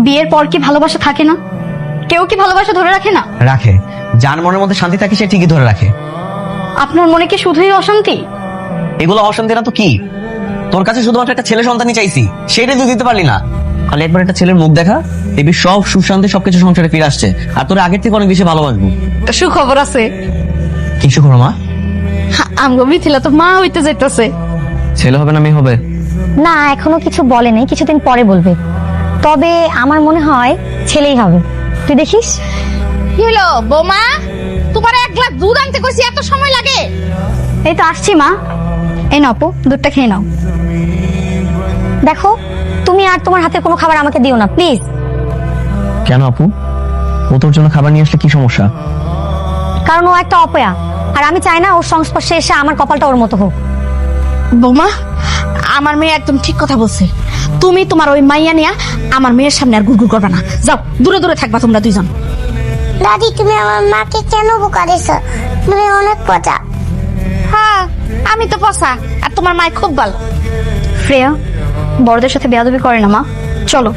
বিয়ের পর কি ভালোবাসা থাকে না? কেউ কি ভালোবাসা ধরে রাখে না? রাখে। যার মনের মধ্যে শান্তি থাকে সে ঠিকই ধরে রাখে। আপনার মনে কি শুধুই অশান্তি? এগুলো অশান্তি না তো কি? তোর কাছে শুধুমাত্র একটা ছেলে সন্তানই চাইছি, সেটাই তুই দিতে পারলি না। খালি একবার একটা ছেলের মুখ দেখা, দেখবি সব সুখ-শান্তি সবকিছু সংসারে ফিরে আসছে, আর তোর আগের থেকে অনেক বেশি ভালোবাসবো। সুখবর আছে, কি সুখবর মা? আমগো মিথিলা তো মা হইতে যাইতেছে। ছেলে হবে না মেয়ে হবে? না, এখনো কিছু বলেনি, কিছুদিন পরে বলবে। তবে আমার মনে হয় ছেলেই হবে। তুই দেখিস। কি হলো বৌমা, তোমার 1 গ্লাস দুধ আনতে কইছি, এত সময় লাগে? এই তো আসছি মা। এই নাও আপু, দুধটা খেয়ে নাও। দেখো, তুমি আর তোমার হাতের কোনো খাবার আমাকে দিও না প্লিজ। কেন আপু? ও তোর জন্য খাবার নিয়ে আসলে কি সমস্যা? কারণ ও একটা অপয়া, আর আমি চাই না ওর সংস্পর্শে এসে আমার কপালটা ওর মতো হোক। বৌমা, আমার মেয়ে একদম ঠিক কথা বলছে। তুমি তোমার ওই মাইয়া নিয়া আমার মেয়ের সামনে আর গুড়গুড় করবে না। যাও, দূরে দূরে থাকবা তোমরা দুইজন। দাদি, তুমি আমার মাকে কেন বোকা দিছো? তুমি অনেক পচা। হ্যাঁ, আমি তো পসা, আর তোমার মায় খুব ভালো। শ্রেয়া, বড়দের সাথে বেয়াদবি করে না মা। চলো